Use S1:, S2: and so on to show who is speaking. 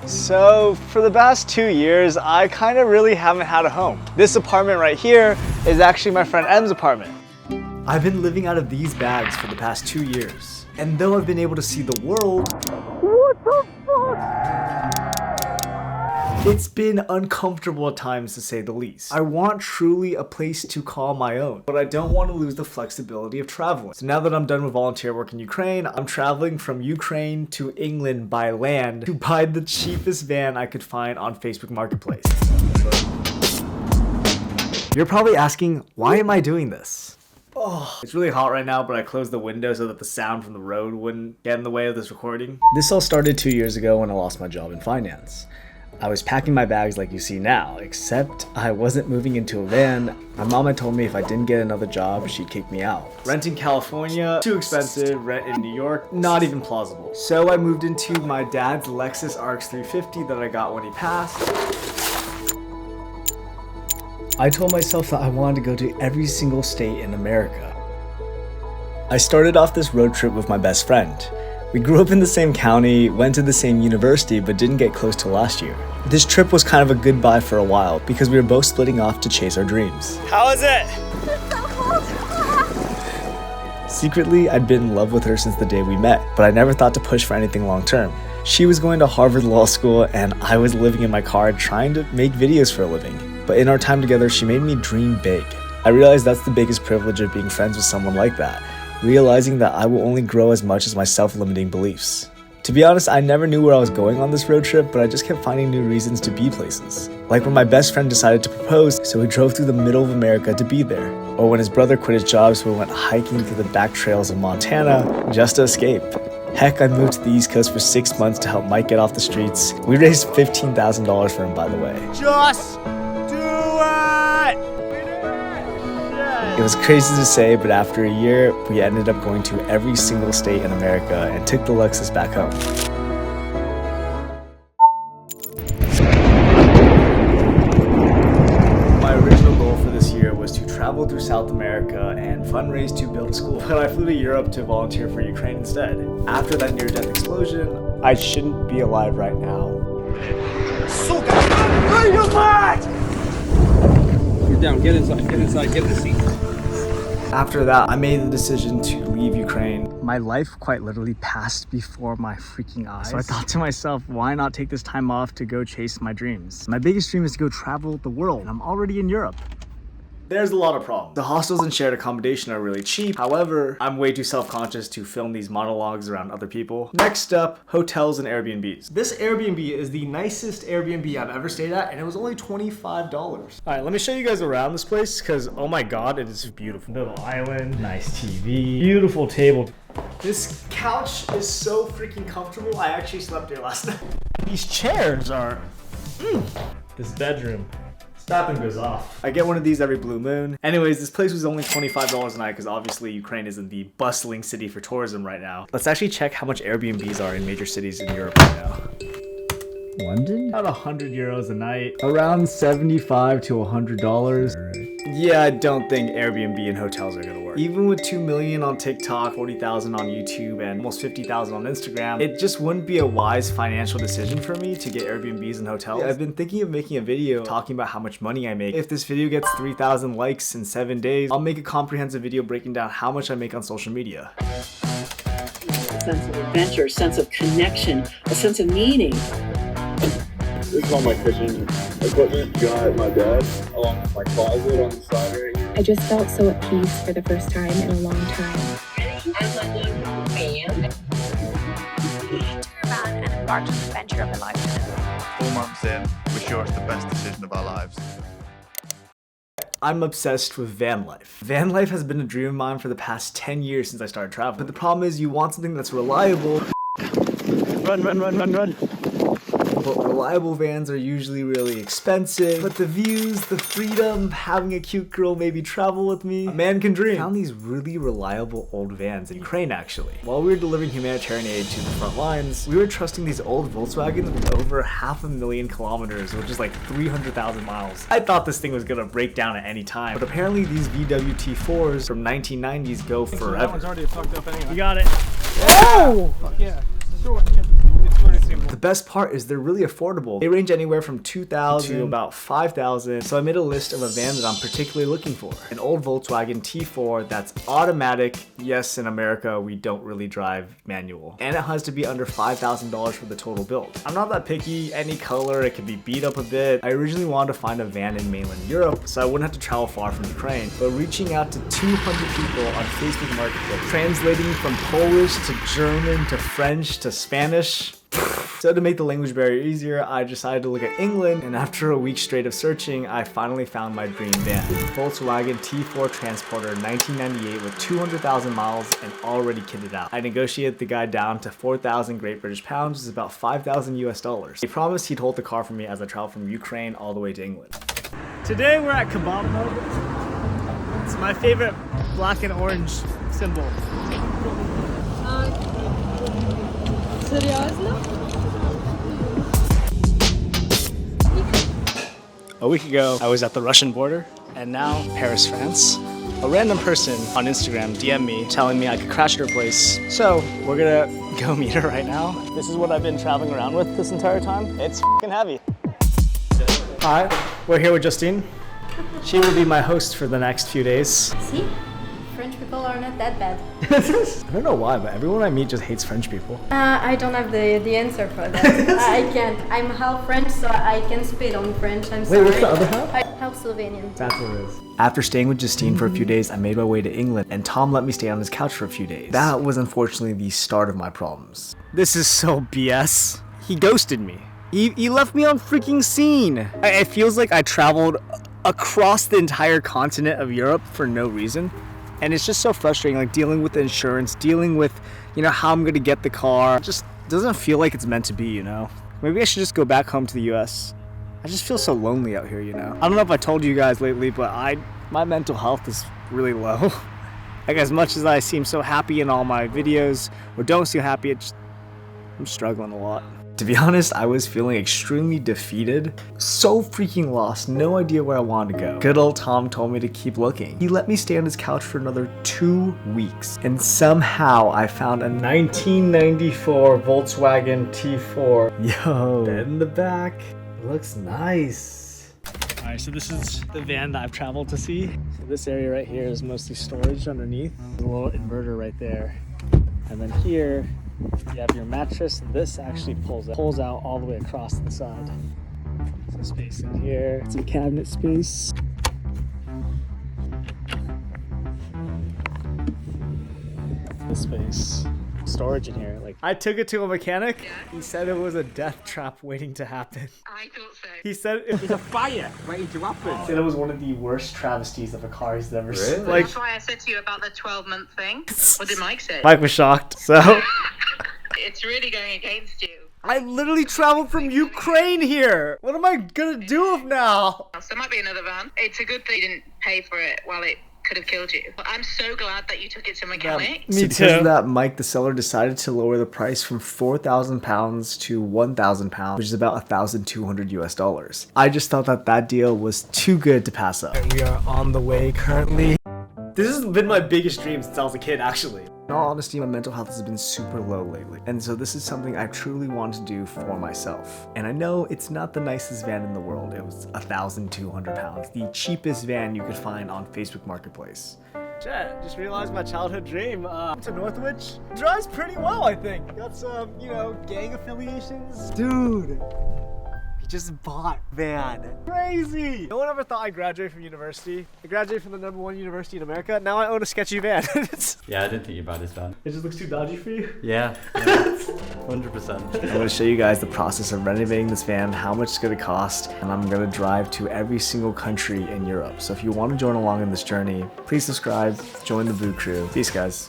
S1: So for the past 2 years, I kind of really haven't had a home. This apartment right here is actually my friend M's apartment. I've been living out of these bags for the past 2 years. And though I've been able to see the world, what the fuck? It's been uncomfortable at times, to say the least. I want truly a place to call my own, but I don't want to lose the flexibility of traveling. So now that I'm done with volunteer work in Ukraine, I'm traveling from Ukraine to England by land to buy the cheapest van I could find on Facebook Marketplace. You're probably asking, why am I doing this? Oh, it's really hot right now, but I closed the window so that the sound from the road wouldn't get in the way of this recording. This all started 2 years ago when I lost my job in finance. I was packing my bags like you see now, except I wasn't moving into a van. My mom had told me if I didn't get another job, she'd kick me out. Rent in California, too expensive. Rent in New York, not even plausible. So I moved into my dad's Lexus RX 350 that I got when he passed. I told myself that I wanted to go to every single state in America. I started off this road trip with my best friend. We grew up in the same county, went to the same university, but didn't get close till last year. This trip was kind of a goodbye for a while because we were both splitting off to chase our dreams. How is it?
S2: It's so cold.
S1: Secretly, I'd been in love with her since the day we met, but I never thought to push for anything long term. She was going to Harvard Law School and I was living in my car trying to make videos for a living. But in our time together, she made me dream big. I realized that's the biggest privilege of being friends with someone like that. Realizing that I will only grow as much as my self-limiting beliefs. To be honest, I never knew where I was going on this road trip, but I just kept finding new reasons to be places. Like when my best friend decided to propose, so we drove through the middle of America to be there. Or when his brother quit his job, so we went hiking through the back trails of Montana just to escape. Heck, I moved to the East Coast for 6 months to help Mike get off the streets. We raised $15,000 for him, by the way.
S3: Just do it!
S1: It was crazy to say, but after a year, we ended up going to every single state in America and took the Lexus back home. My original goal for this year was to travel through South America and fundraise to build a school, but I flew to Europe to volunteer for Ukraine instead. After that near-death explosion, I shouldn't be alive right now.
S3: Get down, get inside, get in the seat.
S1: After that, I made the decision to leave Ukraine. My life quite literally passed before my freaking eyes. So I thought to myself, why not take this time off to go chase my dreams? My biggest dream is to go travel the world. I'm already in Europe. There's a lot of problems. The hostels and shared accommodation are really cheap. However, I'm way too self-conscious to film these monologues around other people. Next up, hotels and Airbnbs. This Airbnb is the nicest Airbnb I've ever stayed at, and it was only $25. All right, let me show you guys around this place, because oh my god, it is beautiful. Little island, nice TV, beautiful table. This couch is so freaking comfortable. I actually slept here last night. These chairs are, This bedroom. That thing goes off. I get one of these every blue moon. Anyways, this place was only $25 a night because obviously Ukraine isn't the bustling city for tourism right now. Let's actually check how much Airbnbs are in major cities in Europe right now. London? About 100 euros a night. Around $75 to $100. Yeah, I don't think Airbnb and hotels are gonna work. Even with 2 million on TikTok, 40,000 on YouTube, and almost 50,000 on Instagram, it just wouldn't be a wise financial decision for me to get Airbnbs and hotels. I've been thinking of making a video talking about how much money I make. If this video gets 3,000 likes in 7 days, I'll make a comprehensive video breaking down how much I make on social media.
S4: A sense of adventure, a sense of connection, a sense of meaning.
S5: This is all my fishing equipment. Got my bed along with my closet on the side right here.
S2: I just felt so at peace for the first time in a long time.
S6: As a new fan. Turn around and embarked on an adventure of a lifetime.
S7: 4 months in, we're sure it's the best decision of our lives.
S1: I'm obsessed with van life. Van life has been a dream of mine for the past 10 years since I started traveling. But the problem is you want something that's reliable. Run. But reliable vans are usually really expensive. But the views, the freedom, having a cute girl maybe travel with me, a man can dream. I found these really reliable old vans in Ukraine actually. While we were delivering humanitarian aid to the front lines, we were trusting these old Volkswagens with over 500,000 kilometers, which is like 300,000 miles. I thought this thing was gonna break down at any time, but apparently these VW T4s from 1990s go forever.
S3: That one's already fucked up anyway.
S1: You got it.
S3: Oh! Fuck yeah.
S1: The best part is they're really affordable. They range anywhere from $2,000 to about $5,000. So I made a list of a van that I'm particularly looking for. An old Volkswagen T4 that's automatic. Yes, in America, we don't really drive manual. And it has to be under $5,000 for the total build. I'm not that picky, any color, it could be beat up a bit. I originally wanted to find a van in mainland Europe so I wouldn't have to travel far from Ukraine, but reaching out to 200 people on Facebook Marketplace, translating from Polish to German to French to Spanish. So to make the language barrier easier, I decided to look at England, and after a week straight of searching, I finally found my dream van. Volkswagen T4 Transporter 1998 with 200,000 miles and already kitted out. I negotiated the guy down to 4,000 Great British pounds, which is about $5,000 US. He promised he'd hold the car for me as I traveled from Ukraine all the way to England. Today we're at Kebab Mode. It's my favorite black and orange symbol. A week ago, I was at the Russian border, and now Paris, France. A random person on Instagram DM'd me telling me I could crash at her place. So we're gonna go meet her right now. This is what I've been traveling around with this entire time. It's f***ing heavy. Hi, we're here with Justine. She will be my host for the next few days.
S8: See? French people are not that bad.
S1: I don't know why, but everyone I meet just hates French people.
S8: I don't have the answer for that. I can't. I'm half French, so I can spit on French. I'm sorry.
S1: Wait, what's the other half?
S8: I'm half Slovenian.
S1: That's what it is. After staying with Justine for a few days, I made my way to England, and Tom let me stay on his couch for a few days. That was unfortunately the start of my problems. This is so BS. He ghosted me. He left me on freaking scene. It feels like I traveled across the entire continent of Europe for no reason. And it's just so frustrating, like dealing with the insurance, dealing with, you know, how I'm gonna get the car. It just doesn't feel like it's meant to be, you know? Maybe I should just go back home to the US. I just feel so lonely out here, you know? I don't know if I told you guys lately, but my mental health is really low. Like as much as I seem so happy in all my videos, or don't seem happy, I'm struggling a lot. To be honest, I was feeling extremely defeated, so freaking lost, no idea where I wanted to go. Good old Tom told me to keep looking. He let me stay on his couch for another 2 weeks, and somehow I found a 1994 Volkswagen T4. Yo, bed in the back, looks nice. All right, so this is the van that I've traveled to see. So this area right here is mostly storage underneath. There's a little inverter right there. And then here, you have your mattress. This actually pulls out all the way across the side. Some space in here, some cabinet space. This space, storage in here. Like I took it to a mechanic. Yeah. He said it was a death trap waiting to happen.
S6: I thought so.
S1: He said
S3: It's a fire waiting to happen.
S1: He said it was one of the worst travesties of a car he's ever seen.
S6: Like, that's why I said to you about the 12-month thing. What did Mike say?
S1: Mike was shocked. So
S6: It's really going against you.
S1: I literally traveled from Ukraine here. What am I gonna do now?
S6: So there might be another van. It's a good thing you didn't pay for it while it could have killed you. I'm so glad that you took it to a mechanic.
S1: Me too. Because of that, Mike, the seller, decided to lower the price from £4,000 to £1,000, which is about $1,200 US. I just thought that deal was too good to pass up. We are on the way currently. This has been my biggest dream since I was a kid, actually. In all honesty, my mental health has been super low lately. And so this is something I truly want to do for myself. And I know it's not the nicest van in the world. It was £1,200, the cheapest van you could find on Facebook Marketplace. Shit, just realized my childhood dream. To Northwich drives pretty well, I think. Got some, you know, gang affiliations. Dude. Just bought van. Crazy! No one ever thought I'd graduate from university. I graduated from the #1 university in America. Now I own a sketchy van.
S9: Yeah, I didn't think about this van.
S1: It just looks too dodgy for you?
S9: Yeah. 100%.
S1: I'm gonna show you guys the process of renovating this van, how much it's gonna cost, and I'm gonna drive to every single country in Europe. So if you want to join along in this journey, please subscribe, join the Boo Crew. Peace, guys.